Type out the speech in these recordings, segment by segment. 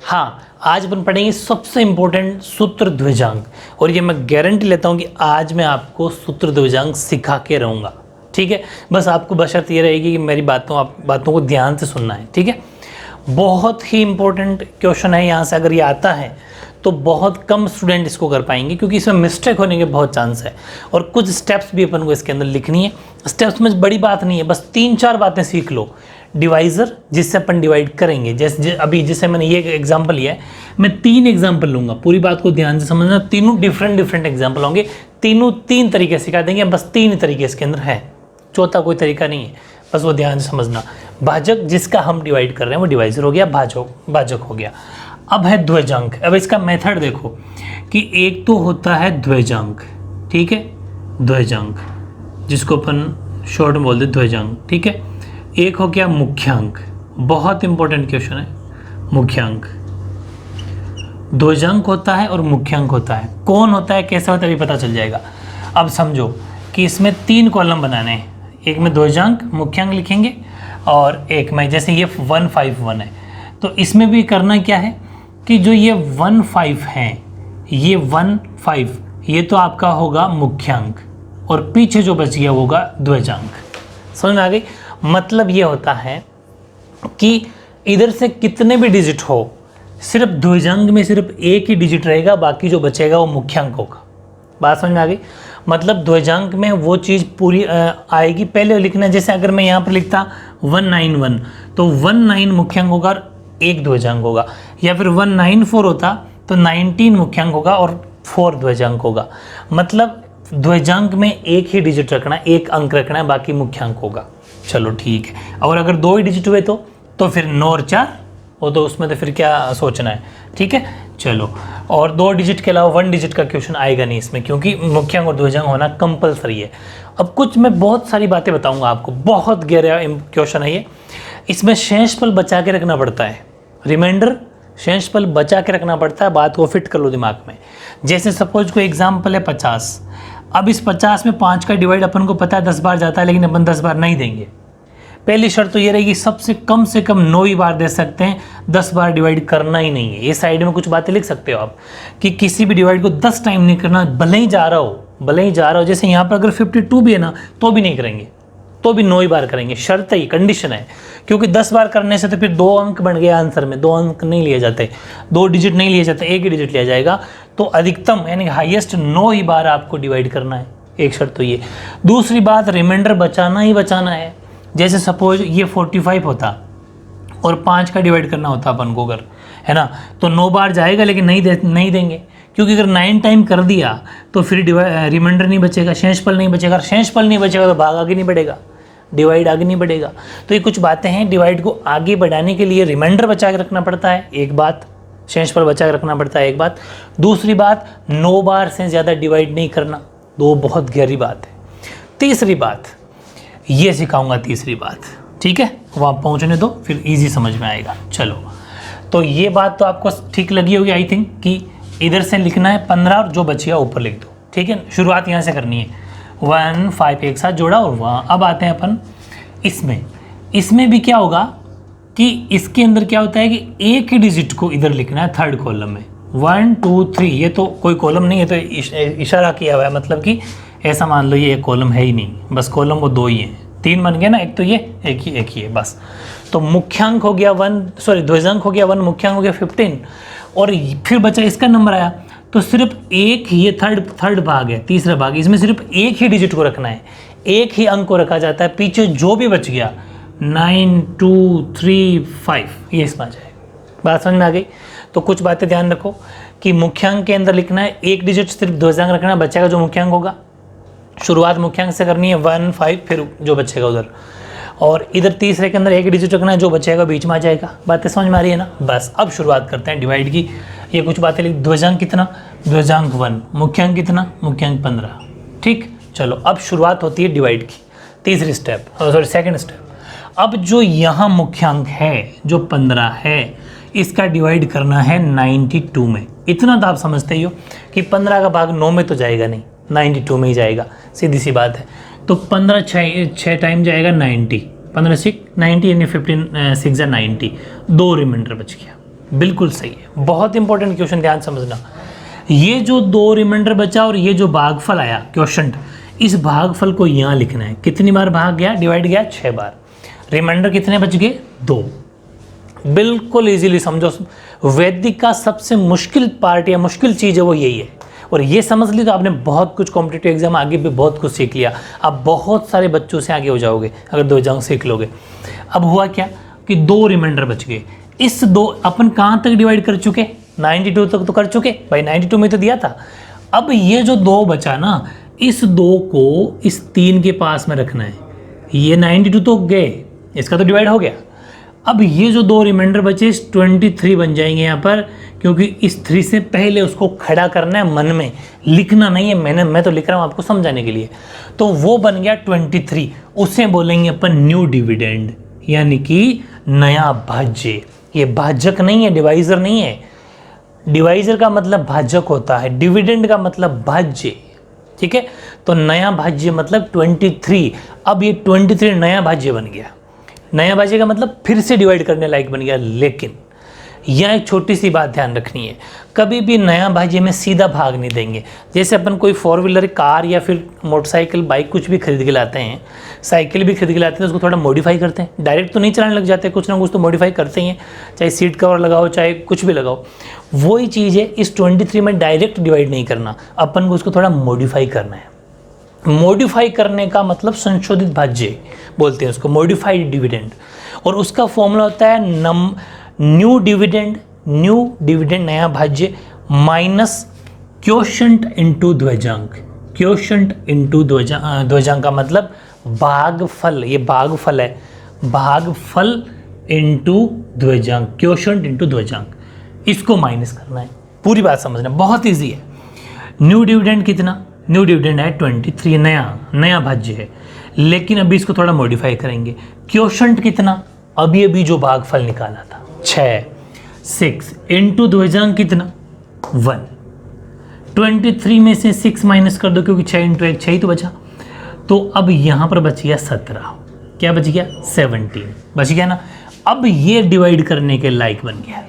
हाँ, आज अपन पढ़ेंगे सबसे इंपॉर्टेंट सूत्र ध्वजांक, और ये मैं गारंटी लेता हूँ कि आज मैं आपको सूत्र ध्वजांक सिखा के रहूँगा। ठीक है, बस आपको बशर्त ये रहेगी कि मेरी बातों को ध्यान से सुनना है। ठीक है, बहुत ही इंपॉर्टेंट क्वेश्चन है। यहाँ से अगर ये आता है तो बहुत कम स्टूडेंट इसको कर पाएंगे, क्योंकि इसमें मिस्टेक होने के बहुत चांस है, और कुछ स्टेप्स भी अपन को इसके अंदर लिखनी है। स्टेप्स में बड़ी बात नहीं है, बस 3-4 बातें सीख लो। डिवाइज़र जिससे अपन डिवाइड करेंगे, जैसे मैंने ये एग्जांपल लिया है, मैं 3 एग्जांपल लूँगा, पूरी बात को ध्यान से समझना। तीनों डिफरेंट एग्जांपल होंगे, तीनों 3 तरीके सिखा देंगे, बस 3 तरीके इसके अंदर है, चौथा कोई तरीका नहीं है, बस वो ध्यान से समझना। भाजक जिसका हम डिवाइड कर रहे हैं वो डिवाइज़र हो गया, भाजक हो गया। अब है ध्वजांक। अब इसका मेथड देखो कि एक तो होता है ध्वजांक, ठीक है, ध्वजांक जिसको अपन शॉर्ट में बोलते हैं ध्वजांक, ठीक है। एक हो गया मुख्यांक, बहुत इंपॉर्टेंट क्वेश्चन है, मुख्यांक। ध्वजांक होता है और मुख्यांक होता है, कौन होता है कैसे होता है अभी पता चल जाएगा। अब समझो कि इसमें 3 कॉलम बनाने हैं, एक में ध्वजांक मुख्यांक लिखेंगे और एक में, जैसे ये 151 है तो इसमें भी करना क्या है कि जो ये 15 है, ये 15 ये तो आपका होगा मुख्यांक, और पीछे जो बच गया होगा ध्वजांक। समझ में आ गई? मतलब ये होता है कि इधर से कितने भी डिजिट हो, सिर्फ ध्वजांक में सिर्फ एक ही डिजिट रहेगा, बाकी जो बचेगा वो मुख्यांक होगा। बात समझ में आ गई? मतलब ध्वजांक में वो चीज़ पूरी आएगी। पहले लिखना, जैसे अगर मैं यहाँ पर लिखता 191 तो 19 मुख्यांक होगा और 1 ध्वजांक होगा, या फिर 194 होता तो 19 मुख्यांक होगा और 4 ध्वजांक होगा। मतलब ध्वजांक में एक ही डिजिट रखना, एक अंक रखना है, बाकी मुख्यांक होगा। चलो ठीक है। और अगर 2 ही डिजिट हुए तो फिर 9 और 4 वो तो उसमें तो फिर क्या सोचना है। ठीक है, चलो। और 2 डिजिट के अलावा 1 डिजिट का क्वेश्चन आएगा नहीं इसमें, क्योंकि मुख्यांक और ध्वजांक होना कंपलसरी है। अब कुछ मैं बहुत सारी बातें बताऊंगा आपको, बहुत गहरा क्वेश्चन है ये। इसमें शेषफल बचा के रखना पड़ता है, रिमाइंडर शेषफल बचा के रखना पड़ता है। बात को फिट कर लो दिमाग में। जैसे सपोज कोई एग्जाम्पल है 50, अब इस 50 में 5 का डिवाइड अपन को पता है 10 बार जाता है, लेकिन अपन 10 बार नहीं देंगे। पहली शर्त तो ये रहेगी सबसे कम से कम 9 ही बार दे सकते हैं, 10 बार डिवाइड करना ही नहीं है। ये साइड में कुछ बातें लिख सकते हो आप कि किसी भी डिवाइड को 10 टाइम नहीं करना, भले ही जा रहा हो। जैसे यहाँ पर अगर 52 भी है ना तो भी नहीं करेंगे, तो भी 9 ही बार करेंगे। शर्त है, कंडीशन है, क्योंकि 10 बार करने से तो फिर 2 अंक बन गए आंसर में, 2 अंक नहीं लिए जाते, 2 डिजिट नहीं लिए जाते, 1 ही डिजिट लिया जाएगा। तो अधिकतम यानी हाईएस्ट 9 ही बार आपको डिवाइड करना है, एक शर्त तो ये। दूसरी बात, रिमाइंडर बचाना ही बचाना है। जैसे सपोज ये 45 होता और 5 का डिवाइड करना होता अपन को अगर, है ना, तो 9 बार जाएगा, लेकिन नहीं देंगे, क्योंकि अगर 9 टाइम कर दिया तो फिर रिमाइंडर नहीं बचेगा, शेषफल नहीं बचेगा। शेषफल नहीं बचेगा तो भाग आगे नहीं बढ़ेगा, डिवाइड आगे नहीं बढ़ेगा। तो ये कुछ बातें हैं, डिवाइड को आगे बढ़ाने के लिए रिमाइंडर बचा के रखना पड़ता है, एक बात। शेषफल बचा के रखना पड़ता है, एक बात। दूसरी बात, 9 बार से ज़्यादा डिवाइड नहीं करना, 2 बहुत गहरी बात है। तीसरी बात ये सिखाऊंगा, तीसरी बात, ठीक है, वहाँ पहुँचने दो, फिर इजी समझ में आएगा। चलो, तो ये बात तो आपको ठीक लगी होगी आई थिंक, कि इधर से लिखना है 15 और जो बचिया ऊपर लिख दो। ठीक है, शुरुआत यहाँ से करनी है, 1 5 एक साथ जोड़ा और वहाँ। अब आते हैं अपन इसमें भी क्या होगा कि इसके अंदर क्या होता है कि एक ही डिजिट को इधर लिखना है थर्ड कॉलम में, 1 2 3। ये तो कोई कॉलम नहीं है, तो इशारा किया हुआ है, मतलब कि ऐसा मान लो ये एक कॉलम है ही नहीं, बस कॉलम वो 2 ही हैं। 3 बन गए ना, एक तो ये, एक ही है बस। तो मुख्यांक हो गया ध्वजांक हो गया 1, मुख्यांक हो गया 15, और फिर बचा इसका नंबर आया, तो सिर्फ एक ही, ये थर्ड भाग है, तीसरा भाग, इसमें सिर्फ एक ही डिजिट को रखना है, एक ही अंक को रखा जाता है। पीछे जो भी बच गया 9 2 3 5 ये इसमें आ जाएगा। बात समझ में आ गई? तो कुछ बातें ध्यान रखो कि मुख्यांक के अंदर लिखना है, एक डिजिट सिर्फ ध्वजांक रखना, बचेगा जो मुख्यांक होगा। शुरुआत मुख्यांक से करनी है, 1 5, फिर जो बचेगा उधर, और इधर तीसरे के अंदर एक डिजिट रखना है, जो बचेगा बीच में आ जाएगा। बातें समझ में आ रही है ना? बस अब शुरुआत करते हैं डिवाइड की। ये कुछ बातें लिख, ध्वजांक कितना, ध्वजांक 1, मुख्यांक कितना, मुख्यांक 15। ठीक, चलो अब शुरुआत होती है डिवाइड की, तीसरी स्टेप, सेकंड स्टेप। अब जो यहाँ मुख्यांक है जो 15 है, इसका डिवाइड करना है 92 में। इतना तो आप समझते ही हो कि 15 का भाग 9 में तो जाएगा नहीं, 92 में ही जाएगा, सीधी सी बात है। तो 15 6 टाइम जाएगा 90, 15 6 90 यानी 15 6 90, 2 रिमाइंडर बच गया। बिल्कुल सही है, बहुत इंपॉर्टेंट क्वेश्चन, ध्यान समझना। ये जो 2 रिमाइंडर बचा और ये जो भागफल आया क्वेश्चन, इस भागफल को यहाँ लिखना है। कितनी बार भाग गया, डिवाइड गया 6 बार। रिमाइंडर कितने बच गए, 2। बिल्कुल इजीली समझो, वैदिक का सबसे मुश्किल पार्ट या मुश्किल चीज़ है वो यही है। और ये समझ ली तो आपने बहुत कुछ कॉम्पिटिटिव एग्जाम आगे भी बहुत कुछ सीख लिया। आप बहुत सारे बच्चों से आगे हो जाओगे अगर 2 एग्जाम सीख लोगे। अब हुआ क्या कि 2 रिमाइंडर बच गए। इस 2 अपन कहाँ तक डिवाइड कर चुके, 92 तक तो कर चुके भाई, 92 में तो दिया था। अब ये जो 2 बचा ना, इस 2 को इस 3 के पास में रखना है। ये 92 तो गए, इसका तो डिवाइड हो गया। अब ये जो 2 रिमाइंडर बचे, इस 23 बन जाएंगे यहाँ पर, क्योंकि इस 3 से पहले उसको खड़ा करना है, मन में लिखना नहीं है। मैं तो लिख रहा हूँ आपको समझाने के लिए। तो वो बन गया 23, उसे बोलेंगे अपन न्यू डिविडेंड, यानी कि नया भाज्य। ये भाजक नहीं है, डिवाइजर नहीं है। डिवाइजर का मतलब भाजक होता है, डिविडेंड का मतलब भाज्य, ठीक है। तो नया भाज्य मतलब 23। अब ये 23 नया भाज्य बन गया। नया भाज्य का मतलब फिर से डिवाइड करने लायक बन गया। लेकिन यहाँ एक छोटी सी बात ध्यान रखनी है, कभी भी नया भाज्य में सीधा भाग नहीं देंगे। जैसे अपन कोई 4 व्हीलर कार या फिर मोटरसाइकिल बाइक कुछ भी खरीद के लाते हैं, साइकिल भी खरीद के लाते हैं, तो उसको थोड़ा मॉडिफाई करते हैं। डायरेक्ट तो नहीं चलाने लग जाते, कुछ ना कुछ तो मॉडिफाई करते ही हैं, चाहे सीट कवर लगाओ चाहे कुछ भी लगाओ। वही चीज़ है, इस 23 में डायरेक्ट डिवाइड नहीं करना, अपन को उसको थोड़ा मॉडिफाई करना है। मॉडिफाई करने का मतलब संशोधित भाज्य बोलते हैं उसको, मॉडिफाइड डिविडेंड। और उसका फॉर्मूला होता है न्यू डिविडेंड नया भाज्य माइनस क्वोशंट इनटू द्विजांक। क्वोशंट इनटू द्विजांक का मतलब भागफल, ये भागफल है, भागफल इनटू द्विजांक, क्वोशंट इनटू द्विजांक, इसको माइनस करना है। पूरी बात समझना, बहुत इजी है। न्यू डिविडेंड कितना, न्यू डिविडेंड है 23, नया भाज्य है। लेकिन अभी इसको थोड़ा मॉडिफाई करेंगे। क्वोशंट कितना, अभी जो भागफल निकाला था 6 इनटू द्विजांक कितना 1। 23 में से 6 माइनस कर दो, क्योंकि 6 इंटू 1 6 ही तो बचा। तो अब यहाँ पर बच गया 17, क्या बच गया 17 बच गया ना। अब ये डिवाइड करने के लायक बन गया।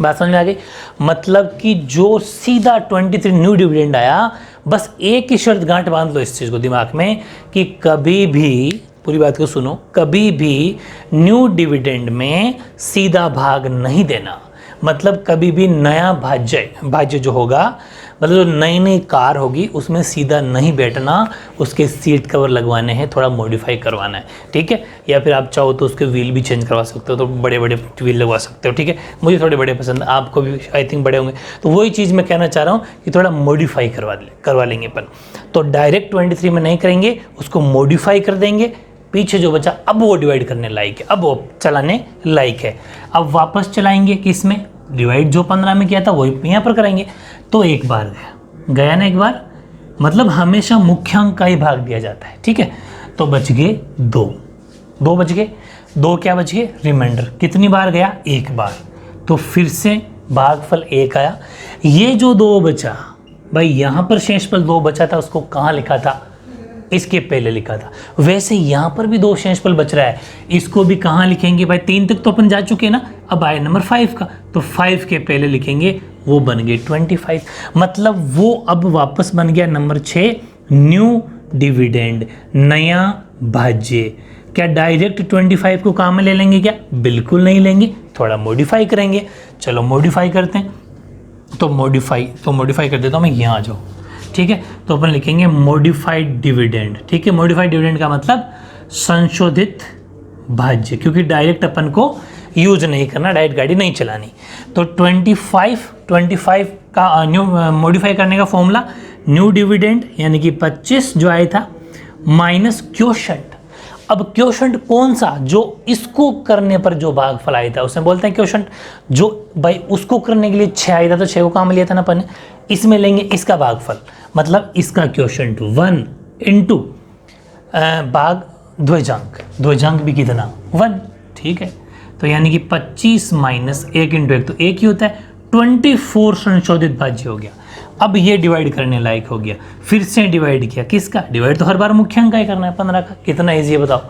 बात समझ में आ गई। मतलब कि जो सीधा 23 न्यू डिविडेंड आया, बस एक ही शर्त गांठ बांध लो इस चीज़ को दिमाग में कि कभी भी, पूरी बात को सुनो, कभी भी न्यू डिविडेंड में सीधा भाग नहीं देना। मतलब कभी भी नया भाज्य जो होगा, मतलब जो नई कार होगी उसमें सीधा नहीं बैठना, उसके सीट कवर लगवाने हैं, थोड़ा मॉडिफाई करवाना है, ठीक है। या फिर आप चाहो तो उसके व्हील भी चेंज करवा सकते हो, तो बड़े व्हील लगवा सकते हो, ठीक है। मुझे थोड़े बड़े पसंद, आपको भी आई थिंक बड़े होंगे। तो वही चीज़ मैं कहना चाह रहा हूँ कि थोड़ा मॉडिफाई करवा लेंगे अपन। तो डायरेक्ट 23 में नहीं करेंगे, उसको मॉडिफाई कर देंगे। पीछे जो बचा अब वो डिवाइड करने लायक है, अब वो चलाने लायक है। अब वापस चलाएंगे किस में, डिवाइड जो 15 में किया था वही यहाँ पर करेंगे। तो एक बार गया ना, एक बार मतलब हमेशा मुख्यांक का ही भाग दिया जाता है, ठीक है। तो बच गए 2 बच गए, 2 क्या बच गए, रिमाइंडर। कितनी बार गया, एक बार। तो फिर से भागफल 1 आया। ये जो 2 बचा भाई, यहाँ पर शेषफल 2 बचा था, उसको कहाँ लिखा था, इसके पहले लिखा था। वैसे यहाँ पर भी 2 शेषफल बच रहा है, इसको भी कहाँ लिखेंगे भाई, 3 तक तो अपन जा चुके ना। अब आए नंबर 5 का, तो 5 के पहले लिखेंगे, वो बन गए 25। मतलब वो अब वापस बन गया नंबर 6 न्यू डिविडेंड, नया भाज्य। क्या डायरेक्ट 25 को काम में ले लेंगे क्या, बिल्कुल नहीं लेंगे, थोड़ा मॉडिफाई करेंगे। चलो मॉडिफाई करते हैं। तो मॉडिफाई कर देता हूँ मैं, यहाँ आ जाओ, ठीक है। तो अपन लिखेंगे मॉडिफाइड डिविडेंड, ठीक है। मॉडिफाइड डिविडेंड का मतलब संशोधित भाज्य, क्योंकि डायरेक्ट अपन को यूज नहीं करना, डायरेक्ट गाड़ी नहीं चलानी। तो 25 का न्यू मॉडिफाई करने का फॉर्मूला न्यू डिविडेंड यानी कि 25 जो आया था माइनस क्वोशंट। अब क्वोशंट कौन सा, जो इसको करने पर जो भागफल आया था उसे बोलते हैं क्वोशंट। जो भाई उसको करने के लिए 6 आया था, तो 6 को काम लिया था ना अपन, इसमें लेंगे इसका भागफल, मतलब इसका क्वोशंट 1 इंटू भाग द्विजांक भी कितना 1, ठीक है। तो यानी कि 25 माइनस 1 इंटू 1 तो 1 ही होता है, 24 संशोधित भाज्य हो गया। अब ये डिवाइड करने लायक हो गया। फिर से डिवाइड किया, किसका डिवाइड, तो हर बार मुख्यांक का ही करना है 15 का। कितना ईजी है बताओ,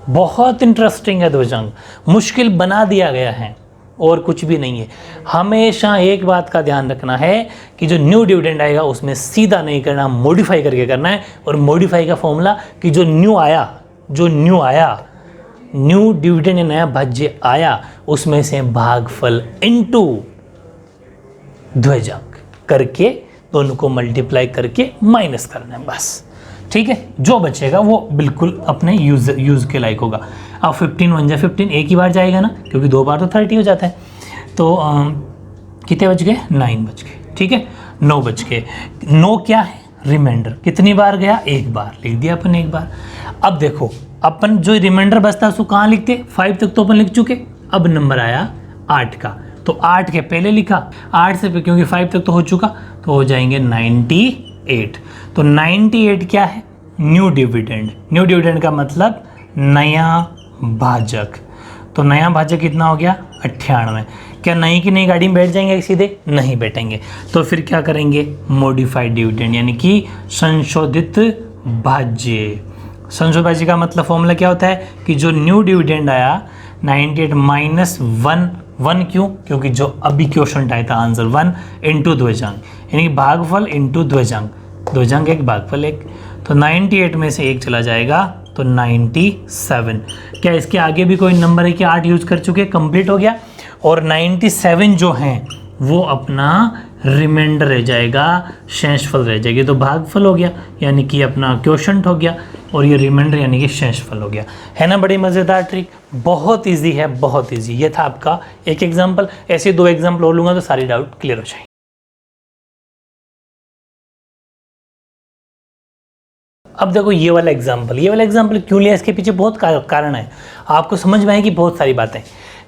बहुत इंटरेस्टिंग है द्विजांक, मुश्किल बना दिया गया है। और कुछ भी नहीं है। हमेशा एक बात का ध्यान रखना है कि जो न्यू डिविडेंड आएगा उसमें सीधा नहीं करना, मॉडिफाई करके करना है। और मॉडिफाई का फॉर्मूला कि जो न्यू आया न्यू डिविडेंड या नया भाज्य आया उसमें से भागफल इनटू द्विजांक करके दोनों को मल्टीप्लाई करके माइनस करना है बस। ठीक है, जो बचेगा वो बिल्कुल अपने यूज़ के लायक होगा। अब 15 1 जा 15 एक ही बार जाएगा ना, क्योंकि 2 बार तो 30 हो जाता है। तो कितने बच गए? 9 बच गए। ठीक है, 9 बच गए। 9 क्या है? रिमाइंडर। कितनी बार गया? एक बार, लिख दिया अपन एक बार। अब देखो अपन जो रिमाइंडर बचता है उसको कहाँ लिखते? 5 तक तो अपन लिख चुके। अब नंबर आया 8 का, तो 8 के पहले लिखा, 8 से क्योंकि 5 तक तो हो चुका, तो हो जाएंगे 98। तो 98 क्या है? New dividend. न्यू डिविडेंड का मतलब नया भाजक। तो नया भाजक कितना हो गया? 98। क्या नई की नई गाड़ी में बैठ जाएंगे सीधे? नहीं बैठेंगे। तो फिर क्या करेंगे? मॉडिफाइड डिविडेंड, यानी कि संशोधित भाज्य। संशोधित भाज्य का मतलब फॉर्मूला क्या होता है कि जो न्यू डिविडेंड आया 98 माइनस 1 क्यों? क्योंकि जो अभी क्वेश्चन आया था आंसर 1 इंटू द्विजांक, यानी कि भागफल इंटू द्विजांक, द्विजांक एक भागफल एक। तो 98 में से 1 चला जाएगा तो 97। क्या इसके आगे भी कोई नंबर है कि 8 यूज कर चुके? कंप्लीट हो गया। और 97 जो हैं वो अपना रिमाइंडर रह जाएगा, शेषफल रह जाएगी। तो भागफल हो गया यानी कि अपना क्वोशंट हो गया, और ये रिमाइंडर यानी कि शेषफल हो गया। है ना बड़ी मज़ेदार ट्रिक, बहुत इजी है, बहुत इजी। ये था आपका एक एग्जाम्पल। ऐसे 2 एग्जाम्पल और लूँगा तो सारी डाउट क्लियर हो जाएगी। अब देखो ये वाला एग्जाम्पल क्यों लिया, इसके पीछे बहुत कारण है। आपको समझ में आएगी बहुत सारी बातें।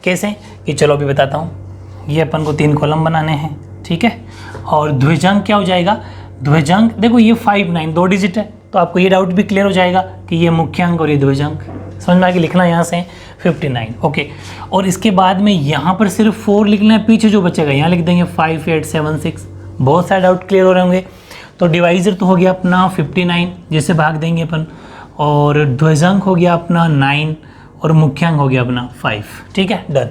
कैसे कि चलो अभी बताता हूँ। ये अपन को 3 कॉलम बनाने हैं, ठीक है। और द्विजांक क्या हो जाएगा? द्विजांक देखो ये 5 9 2 डिजिट है, तो आपको ये डाउट भी क्लियर हो जाएगा कि ये मुख्यांक और ये द्विजांक। समझ में आ गया? लिखना यहाँ से 59, ओके। और इसके बाद में यहाँ पर सिर्फ 4 लिखना है, पीछे जो बचेगा यहाँ लिख देंगे 5 8 7 6। बहुत सारे डाउट क्लियर हो रहे होंगे। तो डिवाइजर तो हो गया अपना 59 जिसे भाग देंगे अपन, और द्विजांक हो गया अपना 9 और मुख्यांक हो गया अपना 5। ठीक है, डन।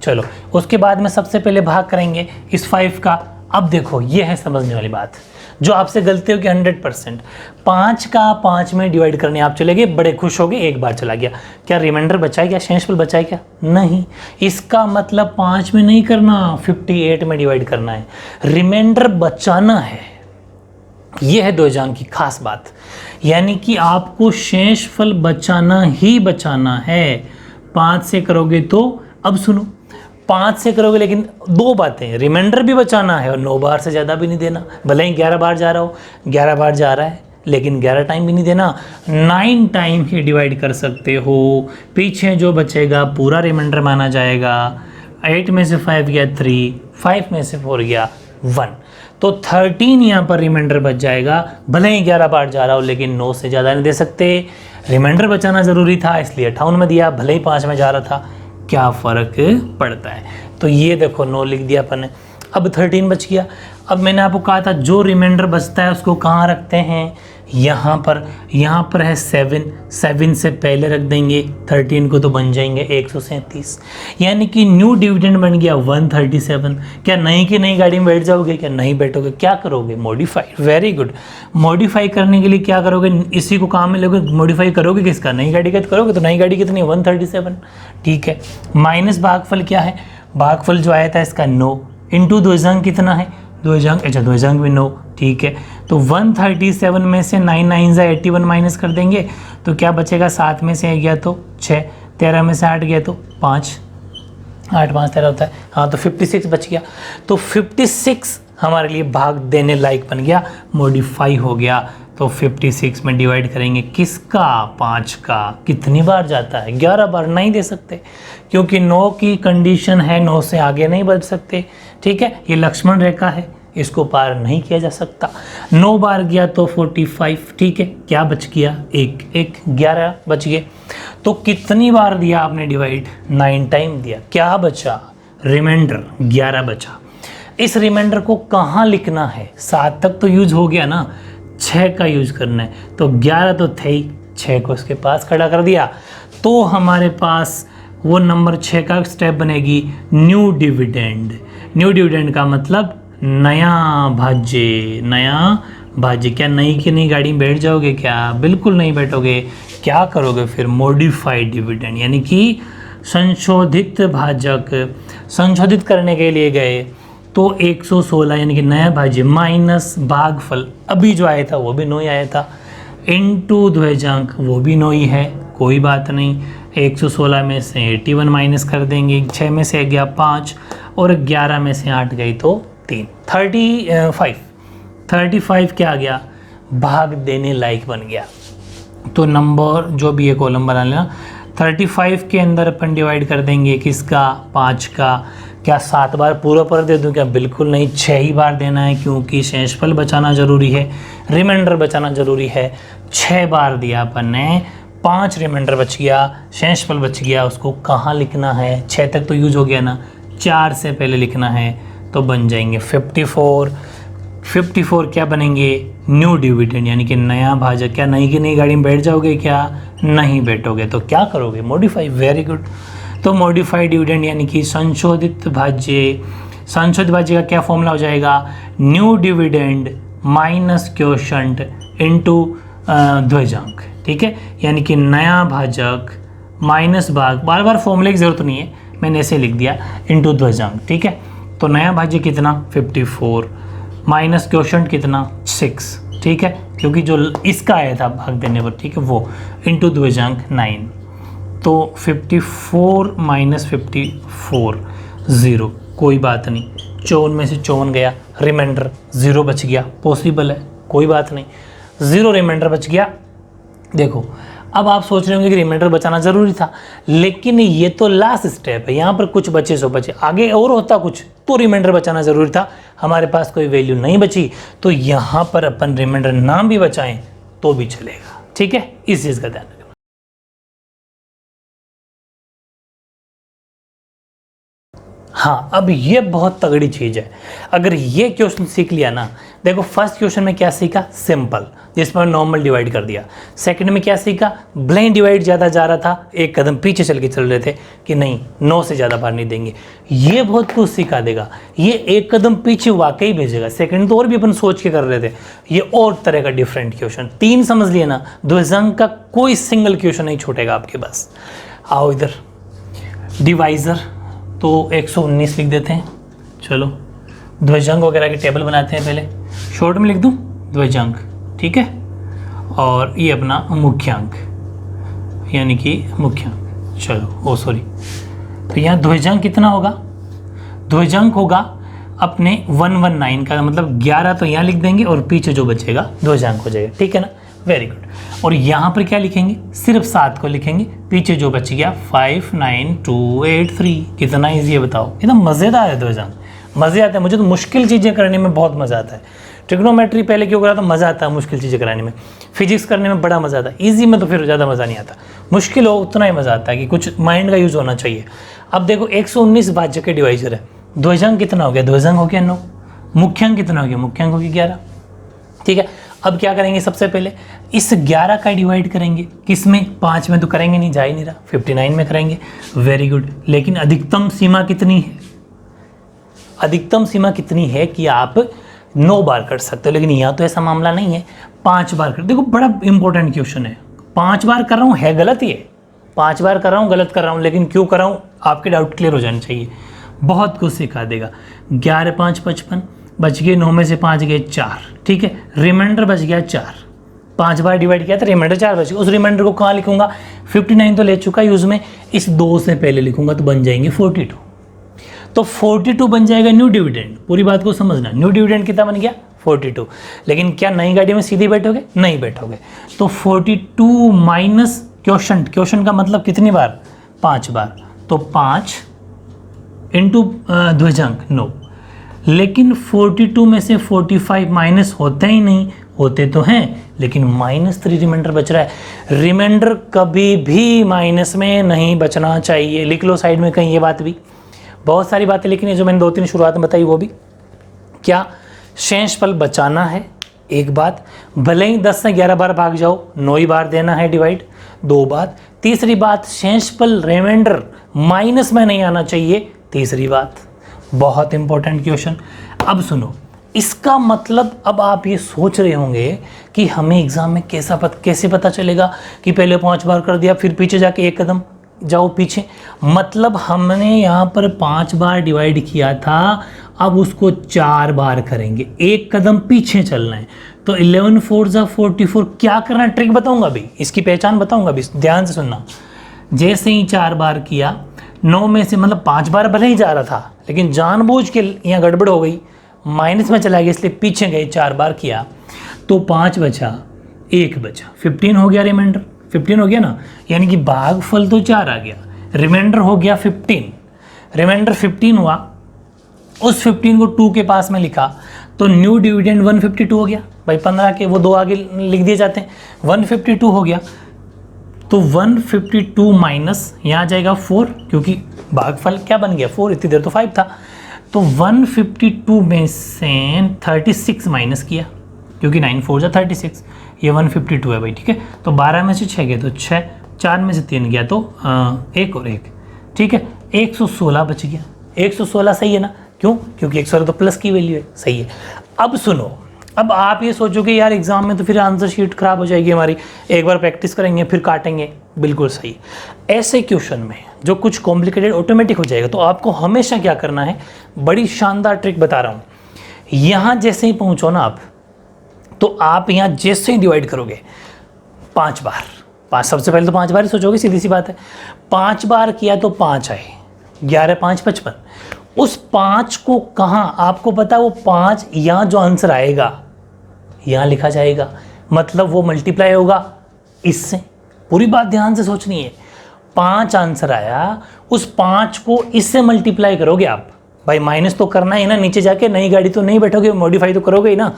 चलो उसके बाद में सबसे पहले भाग करेंगे इस 5 का। अब देखो ये है समझने वाली बात, जो आपसे गलती होगी 100%। 5 का 5 में डिवाइड करने आप चले गए, बड़े खुश हो गए, एक बार चला गया। क्या रिमाइंडर बचा है क्या? शेषफल बचा है क्या? नहीं। इसका मतलब 5 में नहीं करना, 58 में डिवाइड करना है, रिमाइंडर बचाना है। यह है द्विजांक की खास बात, यानी कि आपको शेषफल बचाना ही बचाना है। 5 से करोगे तो, अब सुनो, 5 से करोगे लेकिन 2 बातें, रिमाइंडर भी बचाना है और 9 बार से ज़्यादा भी नहीं देना। भले ही 11 बार जा रहा हो, 11 बार जा रहा है लेकिन 11 टाइम भी नहीं देना, 9 टाइम ही डिवाइड कर सकते हो। पीछे जो बचेगा पूरा रिमाइंडर माना जाएगा। 8 में से 5 गया 3, 5 में से 4 गया 1, तो 13 यहाँ पर रिमाइंडर बच जाएगा। भले ही 11 बार जा रहा हो लेकिन 9 से ज़्यादा नहीं दे सकते। रिमाइंडर बचाना ज़रूरी था इसलिए 58 में दिया, भले ही 5 में जा रहा था, क्या फ़र्क पड़ता है। तो ये देखो 9 लिख दिया अपन ने। अब 13 बच गया। अब मैंने आपको कहा था जो रिमाइंडर बचता है उसको कहाँ रखते हैं? यहाँ पर है 7 से पहले रख देंगे 13 को, तो बन जाएंगे 137। यानी कि न्यू डिविडेंड बन गया 137। क्या नई की नई गाड़ी में बैठ जाओगे? क्या नहीं बैठोगे? क्या करोगे? मॉडिफाई। Very good. मॉडिफाई करने के लिए क्या करोगे? इसी को काम में लोगे, मॉडिफाई करोगे किसका? नई गाड़ी का करोगे। तो नई गाड़ी कितनी? 137। ठीक है, माइनस भागफल क्या है? भागफल जो आया था इसका 9 इंटू द्विजांक कितना है? द्विजांक, अच्छा द्विजांक भी 9। ठीक है, तो 137 में से 9 9 जा 81 माइनस कर देंगे तो क्या बचेगा? 7 में से 1 गया तो 6, 13 में से 8 गया तो 5, 8 5 13 होता है, हाँ, तो 56 बच गया। तो 56 हमारे लिए भाग देने लायक बन गया, मॉडिफाई हो गया। तो 56 में डिवाइड करेंगे किसका? 5 का। कितनी बार जाता है? 11 बार। नहीं दे सकते क्योंकि 9 की कंडीशन है, 9 से आगे नहीं बढ़ सकते। ठीक है, ये लक्ष्मण रेखा है, इसको पार नहीं किया जा सकता। 9 बार गया तो 45। ठीक है, क्या बच गया? 1 11 बच गए। तो कितनी बार दिया आपने डिवाइड? 9 टाइम दिया। क्या बचा? रिमाइंडर 11 बचा। इस रिमाइंडर को कहाँ लिखना है? 7 तक तो यूज हो गया ना, 6 का यूज करना है। तो 11 तो थे ही, 6 को इसके पास खड़ा कर दिया तो हमारे पास वो नंबर 6 का स्टेप बनेगी न्यू डिविडेंड। न्यू डिविडेंड का मतलब नया भाज्य। नया भाज्य, क्या नई की नई गाड़ी में बैठ जाओगे क्या? बिल्कुल नहीं बैठोगे। क्या करोगे फिर? मॉडिफाइड डिविडेंड, यानी कि संशोधित भाजक। संशोधित करने के लिए गए तो 116 यानी कि नया भाज्य माइनस भागफल, अभी जो आया था वो भी 9 ही आया था, इनटू द्विजांक वो भी 9 ही है, कोई बात नहीं। 116 में से 81 माइनस कर देंगे, 6 में से गया 5 और 11 में से 8 गई तो 3, 35 क्या आ गया? भाग देने लायक बन गया। तो नंबर जो भी है कॉलम बना लेना। 35 के अंदर अपन डिवाइड कर देंगे किसका? 5 का। क्या 7 बार पूरा पर दे दूं क्या? बिल्कुल नहीं, 6 ही बार देना है, क्योंकि शेषफल बचाना जरूरी है, रिमाइंडर बचाना जरूरी है। 6 बार दिया अपन ने, 5 रिमाइंडर बच गया, शेषफल बच गया। उसको कहाँ लिखना है? 6 तक तो यूज हो गया ना, 4 से पहले लिखना है, तो बन जाएंगे 54। 54 क्या बनेंगे? न्यू डिविडेंड, यानी कि नया भाजक। क्या नई की नई गाड़ी में बैठ जाओगे क्या? नहीं बैठोगे। तो क्या करोगे? मॉडिफाई। Very good. तो मॉडिफाइड डिविडेंड यानी कि संशोधित भाज्य। संशोधित भाज्य का क्या फॉर्मूला हो जाएगा? New dividend minus quotient into द्विजांक। ठीक है, यानी कि नया भाजक माइनस भाग, बार बार फॉर्मूले की जरूरत नहीं है, मैंने ऐसे लिख दिया, इनटू द्विजांक। ठीक है, तो नया भाज्य कितना? 54 माइनस क्वोशंट कितना? 6। ठीक है, क्योंकि जो इसका आया था भाग देने पर, ठीक है, वो इनटू द्विजांक 9। तो 54 माइनस 54 0, कोई बात नहीं। 54 में से 54 गया, रिमाइंडर 0 बच गया, पॉसिबल है, कोई बात नहीं, 0 रिमाइंडर बच गया। देखो अब आप सोच रहे होंगे कि रिमाइंडर बचाना ज़रूरी था, लेकिन ये तो लास्ट स्टेप है, यहाँ पर कुछ बचे सो बचे, आगे और होता कुछ तो रिमाइंडर बचाना ज़रूरी था। हमारे पास कोई वैल्यू नहीं बची, तो यहाँ पर अपन रिमाइंडर नाम भी बचाएं तो भी चलेगा। ठीक है, इस चीज़ का ध्यान रखना। हाँ, अब ये बहुत तगड़ी चीज़ है। अगर ये क्वेश्चन सीख लिया ना, देखो फर्स्ट क्वेश्चन में क्या सीखा? सिंपल, जिसमें नॉर्मल डिवाइड कर दिया। सेकंड में क्या सीखा? ब्लाइंड डिवाइड ज़्यादा जा रहा था, एक कदम पीछे चल के चल रहे थे कि नहीं 9 से ज़्यादा बार नहीं देंगे। ये बहुत कुछ सिखा देगा, ये एक कदम पीछे वाकई भेजेगा। सेकंड तो और भी अपन सोच के कर रहे थे, ये और तरह का डिफरेंट क्वेश्चन। 3 समझ लिए ना, द्विजांक का कोई सिंगल क्वेश्चन नहीं छूटेगा आपके पास। आओ इधर, डिवाइजर तो 119 लिख देते हैं। चलो द्विजांक वगैरह की टेबल बनाते हैं, पहले शॉर्ट में लिख दूं द्विजांक, ठीक है, और ये अपना मुख्यांक, यानी कि मुख्यांक। चलो सॉरी, तो यहाँ द्विजांक कितना होगा? द्विजांक होगा अपने 119 का, मतलब 11 तो यहाँ लिख देंगे और पीछे जो बचेगा द्विजांक हो जाएगा। ठीक है ना, वेरी गुड। और यहाँ पर क्या लिखेंगे? सिर्फ 7 को लिखेंगे, पीछे जो बच गया 59283। कितना ईजी है बताओ, एकदम मज़ेदार है द्विजांक, मज़े आते हैं। मुझे तो मुश्किल चीज़ें करने में बहुत मज़ा आता है। ट्रिग्नोमेट्री पहले क्यों करा तो मज़ा आता है, मुश्किल चीज़ें कराने में। फिजिक्स करने में बड़ा मज़ा आता है, ईजी में तो फिर ज़्यादा मज़ा नहीं आता। मुश्किल हो उतना ही मज़ा आता है कि कुछ माइंड का यूज़ होना चाहिए। अब देखो 119 भाज्य के डिवाइजर है, द्विजांक कितना हो गया? द्विजांक हो गया 9, मुख्यांक कितना हो गया? मुख्यांक हो गया 11। ठीक है, अब क्या करेंगे? सबसे पहले इस 11 का डिवाइड करेंगे, किस में? 5 में तो करेंगे नहीं, जा ही नहीं रहा, 59 में करेंगे। Very good. लेकिन अधिकतम सीमा कितनी है? अधिकतम सीमा कितनी है कि आप 9 बार कर सकते हो, लेकिन यहाँ तो ऐसा मामला नहीं है, 5 बार कर। देखो बड़ा इंपॉर्टेंट क्वेश्चन है, 5 बार कर रहा हूँ, है गलत ही है, 5 बार कर रहा हूँ, गलत कर रहा हूँ, लेकिन क्यों कर रहा हूँ आपके डाउट क्लियर हो जाने चाहिए। बहुत कुछ सिखा देगा। 11 5 55 बच गए, 9 में से 5 गए 4। ठीक है, रिमाइंडर बच गया 4, 5 बार डिवाइड किया तो रिमाइंडर 4 बच गया। उस रिमाइंडर को कहाँ लिखूंगा? 59 तो ले चुका यूज में, इस 2 से पहले लिखूंगा तो बन जाएंगे 42। तो 42 बन जाएगा न्यू डिविडेंड। पूरी बात को समझना, न्यू डिविडेंड कितना बन गया? 42। लेकिन क्या नई गाड़ी में सीधे बैठोगे? नहीं बैठोगे। तो 42 माइनस क्वोशंट, क्वोशंट का मतलब कितनी बार? 5 बार, तो 5 इंटू द्विजांक 9। लेकिन 42 में से 45 माइनस होते ही नहीं, होते तो हैं, लेकिन -3 रिमाइंडर बच रहा है। रिमाइंडर कभी भी माइनस में नहीं बचना चाहिए, लिख लो साइड में कहीं ये बात भी। बहुत सारी बातें लिखनी है जो मैंने 2-3 शुरुआत में बताई, वो भी क्या? शेषफल बचाना है एक बात, भले ही 10 से 11 बार भाग जाओ, 9 ही बार देना है डिवाइड, 2 बात। तीसरी बात, शेषफल रिमाइंडर माइनस में नहीं आना चाहिए, तीसरी बात। बहुत इंपॉर्टेंट क्वेश्चन। अब सुनो, इसका मतलब अब आप ये सोच रहे होंगे कि हमें एग्जाम में कैसे पता चलेगा कि पहले 5 बार कर दिया फिर पीछे जाके एक कदम जाओ पीछे। मतलब हमने यहाँ पर 5 बार डिवाइड किया था, अब उसको 4 बार करेंगे, एक कदम पीछे चलना है। तो 11 4 जा 44। क्या करना है, ट्रिक बताऊंगा अभी, इसकी पहचान बताऊंगा अभी, ध्यान से सुनना। जैसे ही 4 बार किया, 9 में से मतलब 5 बार भले ही जा रहा था, लेकिन जानबूझ के यहाँ गड़बड़ हो गई, माइनस में चला गया, इसलिए पीछे गए, 4 बार किया तो 5 बचा, 1 बचा, 15 हो गया रिमाइंडर। 15 हो गया ना, यानी कि भागफल तो 4 आ गया, रिमाइंडर हो गया 15। रिमाइंडर 15 हुआ, उस 15 को 2 के पास में लिखा तो न्यू डिविडेंड 152 हो गया। भाई 15 के वो 2 आगे लिख दिए जाते हैं, 152 हो गया। तो 152 माइनस यहाँ जाएगा 4, क्योंकि भागफल क्या बन गया 4, इतनी देर तो 5 था। तो 152 में से 36 माइनस किया, क्योंकि 9 4 जा 36, ये 152 है भाई, ठीक है। तो 12 में से 6 गया तो 6, 4 में से 3 गया तो 1 और 1, ठीक है। 116 बच गया। 116 सही है ना, क्यों? क्योंकि 116 तो प्लस की वैल्यू है, सही है। अब सुनो, अब आप ये सोचोगे यार एग्जाम में तो फिर आंसर शीट खराब हो जाएगी हमारी, एक बार प्रैक्टिस करेंगे फिर काटेंगे। बिल्कुल सही। ऐसे क्वेश्चन में जो कुछ कॉम्प्लिकेटेड ऑटोमेटिक हो जाएगा, तो आपको हमेशा क्या करना है, बड़ी शानदार ट्रिक बता रहा हूँ। यहाँ जैसे ही पहुँचो ना आप, तो आप यहाँ जैसे ही डिवाइड करोगे 5 बार, सबसे पहले तो 5 बार ही सोचोगे, सीधी सी बात है। 5 बार किया तो 5 आए, 11 5 55। उस 5 को कहाँ, आपको पता है वो 5 यहाँ जो आंसर आएगा यहाँ लिखा जाएगा, मतलब वो मल्टीप्लाई होगा इससे। पूरी बात ध्यान से सोचनी है। 5 आंसर आया, उस 5 को इससे मल्टीप्लाई करोगे आप। भाई माइनस तो करना है ना, नीचे जाके नई गाड़ी तो नहीं बैठोगे, मॉडिफाई तो करोगे ही ना।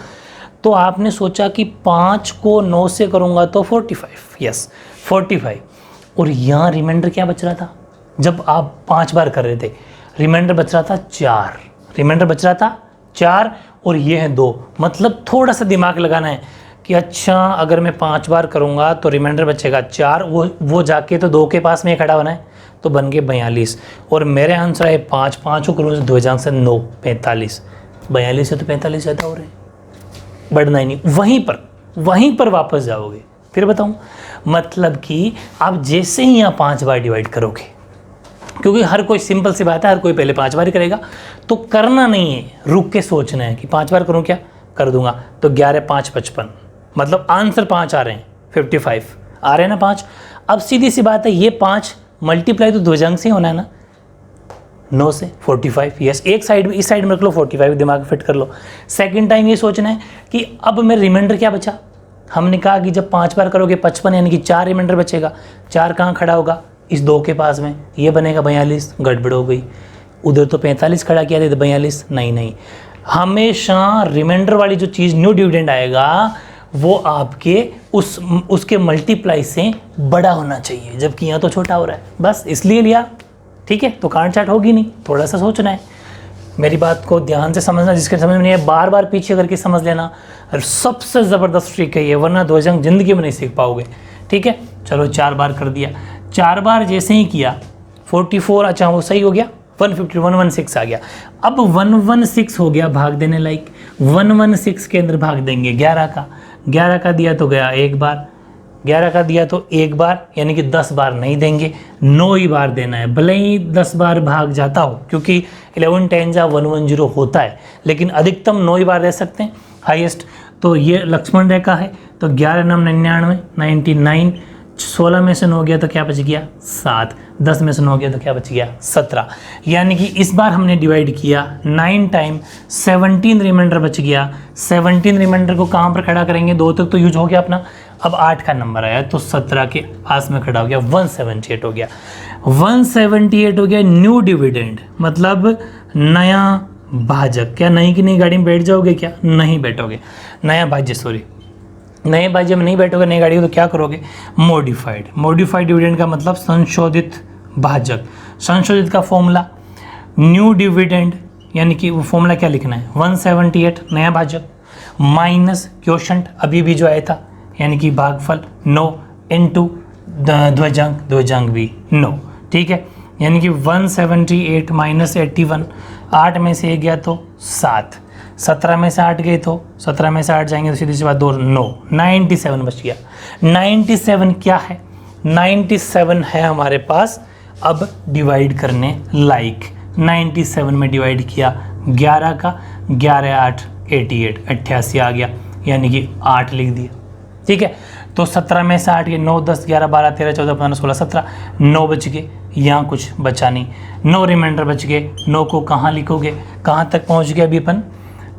तो आपने सोचा कि 5 को 9 से करूँगा तो 45, यस 45। और यहाँ रिमाइंडर क्या बच रहा था, जब आप 5 बार कर रहे थे रिमाइंडर बच रहा था 4, रिमाइंडर बच रहा था 4 और ये है 2। मतलब थोड़ा सा दिमाग लगाना है कि अच्छा अगर मैं 5 बार करूँगा तो रिमाइंडर बचेगा 4, वो जाके तो 2 के पास में खड़ा होना है, तो बन गए 42। और मेरे आंसर है 5, 5 को करूँ 2 जान से 9, 45। 42 से तो 45 ज़्यादा हो रहे हैं, बढ़ना ही नहीं। वहीं पर वापस जाओगे। फिर बताऊँ, मतलब कि आप जैसे ही यहाँ 5 बार डिवाइड करोगे, क्योंकि हर कोई, सिंपल सी बात है, हर कोई पहले 5 बार ही करेगा, तो करना नहीं है, रुक के सोचना है कि 5 बार करूँ क्या, कर दूंगा। तो 11 5 55, मतलब आंसर 5 आ रहे हैं, 55 आ रहे हैं ना 5। अब सीधी सी बात है, ये 5 मल्टीप्लाई तो 2 जंग से होना है ना, 9 से 45, यस। एक साइड में, इस साइड में रख लो 45, दिमाग फिट कर लो। सेकंड टाइम ये सोचना है कि अब मेरा रिमाइंडर क्या बचा। हमने कहा कि जब 5 बार करोगे 55, यानी कि 4 रिमाइंडर बचेगा। 4 कहाँ खड़ा होगा, इस 2 के पास में, ये बनेगा 42, गड़बड़ हो गई। उधर तो 45 खड़ा किया था, 42 नहीं। हमेशा रिमाइंडर वाली जो चीज़ न्यू डिविडेंड आएगा वो आपके उसके मल्टीप्लाई से बड़ा होना चाहिए, जबकि यहाँ तो छोटा हो रहा है, बस इसलिए लिया, ठीक है। तो काट चाट होगी नहीं, थोड़ा सा सोचना है। मेरी बात को ध्यान से समझना, जिसके समझ में नहीं है बार बार पीछे करके समझ लेना। और सबसे ज़बरदस्त ट्रिक है ये, वरना 2 जंग जिंदगी में नहीं सीख पाओगे, ठीक है। चलो 4 बार कर दिया, 4 बार जैसे ही किया 44, अच्छा वो सही हो गया, 150 116 आ गया। अब 116 हो गया भाग देने लायक, 116 के अंदर भाग देंगे 11 का दिया तो गया 1 बार, 11 का दिया तो 1 बार, यानी कि 10 बार नहीं देंगे, 9 ही बार देना है। भले ही 10 बार भाग जाता हो, क्योंकि 11 10 जा 110 होता है, लेकिन अधिकतम 9 ही बार दे सकते हैं, हाईएस्ट। तो ये लक्ष्मण रेखा है, तो 11 9 99 99, 16 में से 9 गया तो क्या बच गया 7, 10 में से 9 गया तो क्या बच गया 17। यानी कि इस बार हमने डिवाइड किया 9 टाइम, 17 रिमाइंडर बच गया। 17 रिमाइंडर को कहाँ पर खड़ा करेंगे, 2 तक तो यूज हो गया अपना। अब 8 का नंबर आया तो 17 के पास में खड़ा हो गया, 178 हो गया। 178 हो गया न्यू डिविडेंड, मतलब नया भाजक। क्या नई की नई गाड़ी में बैठ जाओगे, क्या नहीं बैठोगे, नया भाज्य, सॉरी नए भाज्य में नहीं बैठोगे नई गाड़ी को, तो क्या करोगे मॉडिफाइड डिविडेंड का मतलब संशोधित भाजक। संशोधित का फॉर्मूला न्यू डिविडेंड, यानी कि वो फॉर्मूला क्या लिखना है 178 नया भाजक माइनस क्वोशंट अभी भी जो आया था, यानी कि भागफल 9 इंटू द्विजांक भी 9, ठीक है। यानी कि 178 माइनस 81, 8 में से 1 गया तो 7, 17 में से 8 गए तो 17 में से 8 जाएंगे तो सीधी सी बात 2 9, 97 बच गया। 97 क्या है? 97 है हमारे पास अब डिवाइड करने लाइक। 97 में डिवाइड किया 11 का, 11 8 88, 88 आ गया, यानी कि 8 लिख दिया। ठीक है, तो 17 में से 8 गए, 9 10 11 12 13 14 15 16 17, 9 बच गए, यहाँ कुछ बचा नहीं, 9 रिमाइंडर बच गए। 9 को कहाँ लिखोगे? कहाँ तक पहुँच गए अभी अपन?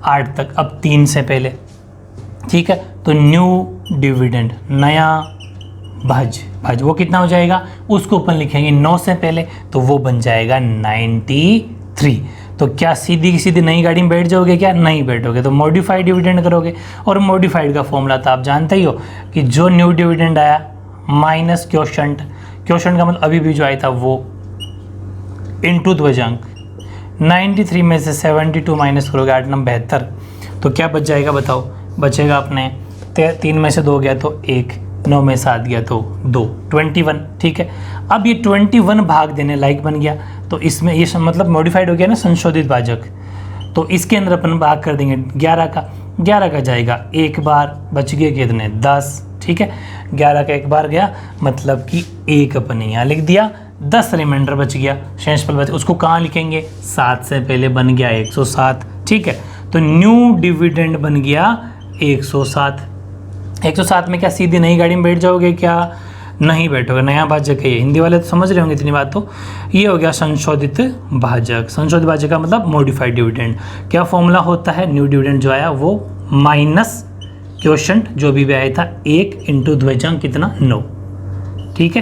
8 तक। अब 3 से पहले, ठीक है, तो न्यू डिविडेंड, नया भाज्य वो कितना हो जाएगा? उसको अपन लिखेंगे 9 से पहले, तो वो बन जाएगा 93। तो क्या सीधी की सीधी नई गाड़ी में बैठ जाओगे? क्या नहीं बैठोगे, तो मॉडिफाइड डिविडेंड करोगे। और मॉडिफाइड का फॉर्मूला तो आप जानते ही हो कि जो न्यू डिविडेंड आया माइनस क्वोशंट, क्वोशंट का मतलब अभी भी जो आया था वो इनटू द्विजांक। 93 में से 72 माइनस करोगे 8 9 72, तो क्या बच जाएगा बताओ? बचेगा अपने 3 में से 2 गया तो 1, 9 में 7 गया तो 2, 21। ठीक है, अब ये 21 भाग देने लायक बन गया, तो इसमें ये मतलब मॉडिफाइड हो गया ना, संशोधित भाजक। तो इसके अंदर अपन भाग कर देंगे 11 का, 11 का जाएगा एक बार, बच गए कितने? 10। ठीक है, 11 का एक बार गया, मतलब कि 1 अपन यहाँ लिख दिया, 10 रिमाइंडर बच गया, शेषफल बच, उसको कहाँ लिखेंगे? 7 से पहले बन गया 107। ठीक है, तो न्यू डिविडेंड बन गया 107। 107 में क्या सीधी नई गाड़ी में बैठ जाओगे? क्या नहीं बैठोगे, नया भाजक है ये। हिंदी वाले तो समझ रहे होंगे इतनी बात। तो ये हो गया संशोधित भाजक। संशोधित भाजक का मतलब मॉडिफाइड डिविडेंड। क्या फॉर्मूला होता है? न्यू डिविडेंड जो आया वो माइनस क्वोशंट जो भी आया था 1 इंटू द्विजांक कितना? 9। ठीक है,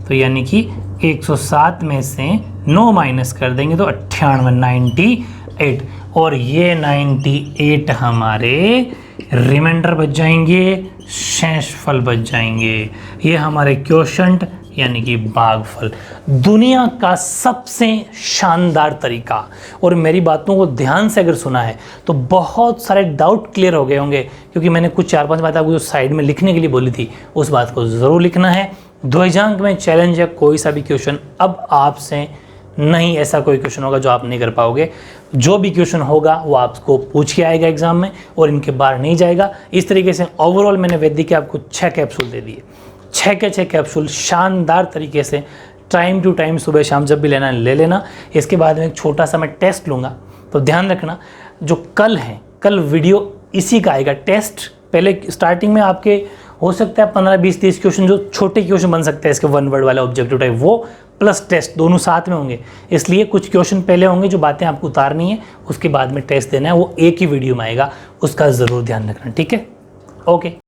तो यानी कि 107 में से 9 माइनस कर देंगे तो 98 और ये 98 हमारे रिमाइंडर बच जाएंगे, शेषफल बच जाएंगे। ये हमारे क्वोशंट यानी कि भागफल। दुनिया का सबसे शानदार तरीका, और मेरी बातों को ध्यान से अगर सुना है तो बहुत सारे डाउट क्लियर हो गए होंगे, क्योंकि मैंने कुछ 4-5 बातें आपको जो साइड में लिखने के लिए बोली थी उस बात को ज़रूर लिखना है। द्विजांक में चैलेंज है, कोई सा भी क्वेश्चन अब आपसे नहीं, ऐसा कोई क्वेश्चन होगा जो आप नहीं कर पाओगे। जो भी क्वेश्चन होगा वो आपको पूछ के आएगा एग्जाम में और इनके बाहर नहीं जाएगा। इस तरीके से ओवरऑल मैंने वैदिक के आपको 6 कैप्सूल दे दिए, 6 के 6 कैप्सूल शानदार तरीके से टाइम टू टाइम सुबह शाम जब भी लेना है ले लेना। इसके बाद में एक छोटा सा मैं टेस्ट लूँगा, तो ध्यान रखना जो कल है, कल वीडियो इसी का आएगा टेस्ट। पहले स्टार्टिंग में आपके हो सकता है 15 20 30 क्वेश्चन जो छोटे क्वेश्चन बन सकते हैं इसके 1 वर्ड वाले ऑब्जेक्टिव टाइप, वो प्लस टेस्ट दोनों साथ में होंगे। इसलिए कुछ क्वेश्चन पहले होंगे जो बातें आपको उतारनी है, उसके बाद में टेस्ट देना है, वो एक ही वीडियो में आएगा, उसका ज़रूर ध्यान रखना। ठीक है, ओके।